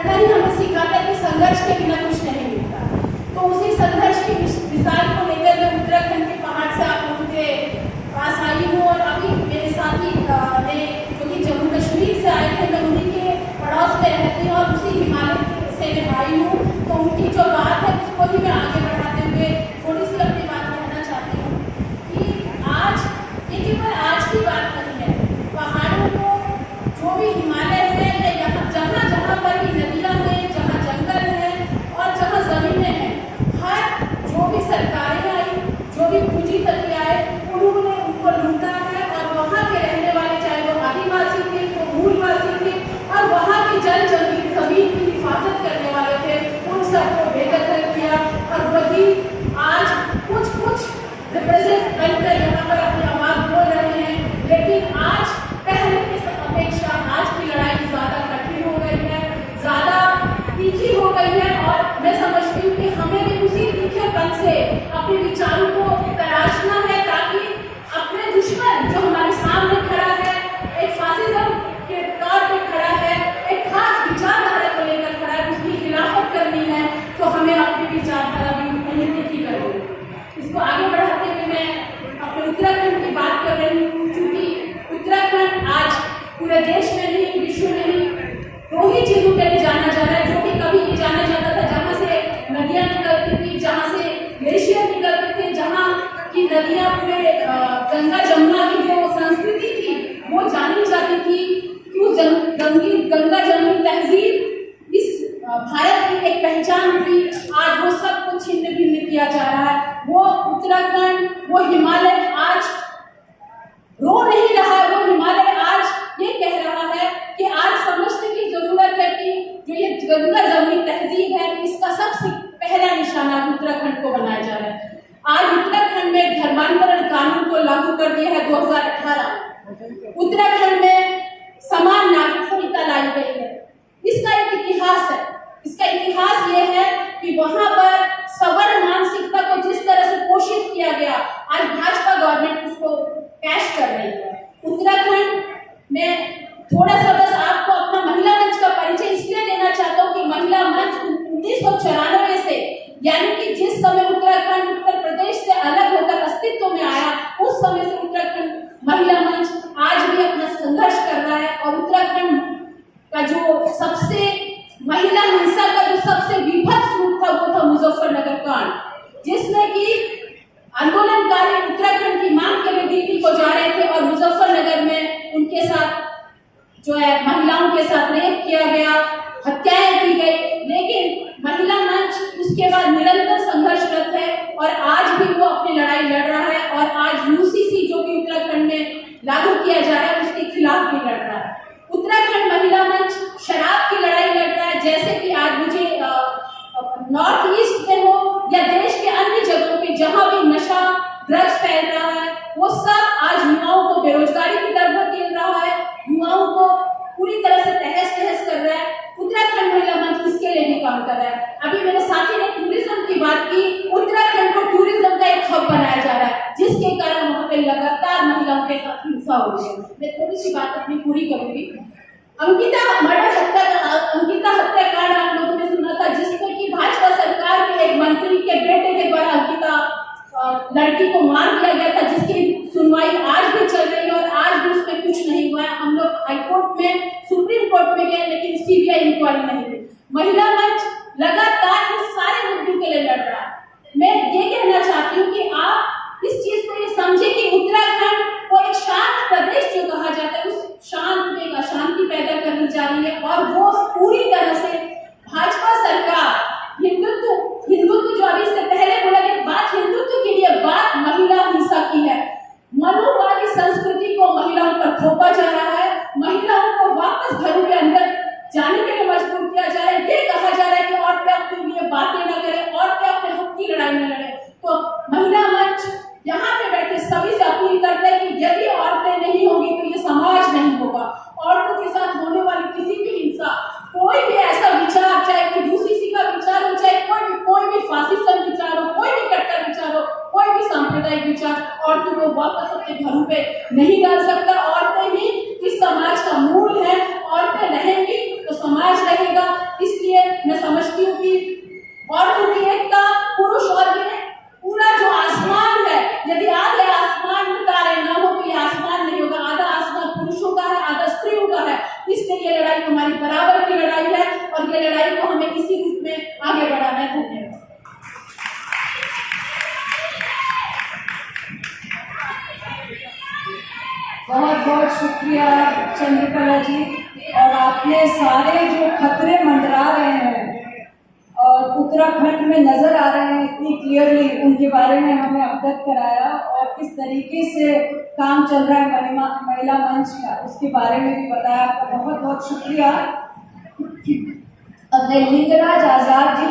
कथा ही हमें सिखाता है कि संघर्ष के बिना कुछ नहीं मिलता। तो उसी संघर्ष की मिसाल को लेकर मैं उत्तराखंड के पहाड़ से आप लोगों के पास आई हूँ। और अभी मेरे साथी ने जो कि जम्मू कश्मीर से आए थे, मैं उन्हीं के पड़ोस में रहती हूँ और उसी हिमालय से मैं आई हूँ। तो उनकी जो बात है उसको ही मैं आगे बढ़ाते हुए थोड़ी सी अपनी बात कहना चाहती हूँ कि आज ये केवल आज की बात नहीं है। पहाड़ों को जो भी हिमालय है या यहाँ जहाँ जहाँ पर भी नदियाँ हैं, जहाँ जंगल है और जहाँ जमीनें हैं, हर जो भी सरकारें आई, जो भी पूंजीपति आए, उन्होंने उनको लूटा है। और वहाँ के रहने वाले, चाहे वो आदिवासी थे, वो मूलवासी थे और वहाँ की जमीन की हिफाजत करने वाले थे, उन सबको बेदखल किया। और वही आज कुछ रिप्रेजेंट कर यहाँ पर अपनी आवाज बोल रहे हैं। लेकिन आज पहले की अपेक्षा आज की लड़ाई ज्यादा कठिन हो गई है, ज्यादा तीखी हो गई है। और मैं समझती हूँ कि हमें भी उसी तीखेपन से अपने विचारों को तराशना है, ताकि अपने दुश्मन जो हमारे सामने खड़ा है, एक फासिज्म के तौर पे खड़ा है, एक खास विचारधारा को लेकर खड़ा है, उसकी खिलाफत करनी है, तो हमें अपनी विचारधारा भी वही तीखी करनी है। इसको आगे बढ़ाते हुए मैं अपने उत्तराखंड की बात कर रही हूँ, क्योंकि उत्तराखंड आज पूरे देश में नहीं, विश्व में नहीं, दो ही चीजों के लिए जाना जा रहा है। जो कि कभी ये जाना जाता था जहाँ से नदियाँ निकलती थी, जहाँ से ग्लेशियर निकलते थे, जहाँ की नदियाँ पूरे गंगा जमुना की जो संस्कृति थी वो जानी जाती थी कि उस गंगा जमुनी तहजीब इस भारत की एक पहचान थी। आज वो सब कुछ छिन्न भिन्न किया जा रहा है। वो उत्तराखंड, वो हिमालय आज रो नहीं रहा है, वो हिमालय आज ये कह रहा है कि आज समझने की जरूरत है कि जो ये गंगा जमुनी तहजीब है, इसका सबसे पहला निशाना उत्तराखंड को बनाया जा रहा है। आज उत्तराखंड में धर्मांतरण कानून को लागू कर दिया है 2018। उत्तराखंड में समान नागरिक संहिता लाई गई है। इसका एक इतिहास है। इसका इतिहास ये है कि वहां पर सवर्ण मानसिकता को जिस तरह से पोषित किया गया, आज भाजपा गवर्नमेंट उसको कैश कर रही है। उत्तराखंड में थोड़ा सा बस आपको अपना महिला मंच का परिचय इसलिए देना चाहता हूँ कि महिला मंच 1994 से, यानी कि जिस समय उत्तराखंड उत्तर प्रदेश से अलग होकर अस्तित्व में आया, उस समय से उत्तराखंड महिला मंच आज भी अपना संघर्ष कर रहा है। और उत्तराखंड का जो सबसे महिला हिंसा का जो सबसे विभत्स रूप था वो था मुजफ्फरनगर कांड, जिसमें कि आंदोलनकारी उत्तराखंड की मांग के लिए दिल्ली को जा रहे थे और मुजफ्फरनगर में उनके साथ जो है महिलाओं के साथ रेप किया गया, हत्याएं की गई। लेकिन महिला मंच उसके बाद निरंतर संघर्षरत है और आज भी वो अपनी लड़ाई लड़ रहा है। और आज यूसीसी जो कि उत्तराखंड में लागू किया जा रहा है उसके खिलाफ भी लड़ रहा है। उत्तराखंड महिला मंच शराब की लड़ाई लड़ रहा है, जैसे कि आज मुझे नॉर्थ ईस्ट में हो या देश के अन्य जगहों पे जहां भी नशा ड्रग्स फैल रहा है, वो सब आज युवाओं को बेरोजगारी की तरफ धकेल रहा है, युवाओं को पूरी तरह से तहस नहस कर रहा है। उत्तराखंड महिला मंच इसके लिए भी काम कर रहा है। अभी मेरे साथी ने टूरिज्म की बात की। उत्तराखंड को टूरिज्म का एक हब बनाया जा रहा है, जिसके कारण वहाँ पे लगातार महिलाओं के साथ हिंसा हो रही है। मैं थोड़ी सी बात अपनी पूरी करूंगी। अंकिता हत्याकांड आप लोगों ने सुना था, जिसमें कि भाजपा सरकार के एक मंत्री के बेटे के द्वारा अंकिता लड़की को मार दिया गया था, जिसकी सुनवाई आज भी चल रही है और आज भी उसमें कुछ नहीं हुआ है। हम लोग हाईकोर्ट में, सुप्रीम कोर्ट में गए, लेकिन सीबीआई इंक्वायरी नहीं हुई। महिला मंच लगातार इस सारे मुद्दों के लिए लड़ रहा है। मैं ये कहना चाहती हूँ कि आप इस चीज को ये समझे कि उत्तराखंड को एक शांत प्रदेश जो कहा जाता है, उस शांत में एक अशांति पैदा करनी जा रही है। और वो पूरी तरह से भाजपा सरकार हिंदुत्व जो अभी से पहले बोला गया, बात हिंदुत्व की लिए, बात महिला हिंसा की है। मनुवादी संस्कृति को महिलाओं पर थोपा जा रहा है, महिलाओं को वापस घरों के अंदर जाने के लिए मजबूर किया जा रहा है। ये कहा जा रहा है कि औरतें अपने लिए बातें न करें, औरतें अपने हक की लड़ाई न लड़े। तो महिला मंच यहाँ पे बैठे सभी से अपील करते हैं कि यदि औरतें नहीं होंगी तो ये समाज नहीं होगा। औरतों के साथ होने वाली किसी भी हिंसा, कोई भी ऐसा विचार, चाहे कोई यूसीसी का विचार हो, चाहे कोई भी फासिस्ट विचार हो, कोई भी कट्टर विचार हो, कोई भी सांप्रदायिक विचार, औरतों को वापस अपने घरों पे नहीं डाल सकता। औरतें ही इस समाज का मूल है, औरतें रहेंगी तो समाज रहेगा। इसलिए ये लड़ाई हमारी बराबर की लड़ाई है और ये लड़ाई को हमें इसी रूप में आगे बढ़ाना है। धन्यवाद। बहुत बहुत शुक्रिया चंद्रकला जी। और आपने सारे जो खतरे मंडरा रहे हैं और उत्तराखंड में नजर आ रहे हैं इतनी क्लियरली, उनके बारे में हमें अवगत कराया और किस तरीके से काम चल रहा है महिला मंच का, उसके बारे में भी बताया। आपका बहुत बहुत शुक्रिया। अब लिंगराज आजाद जी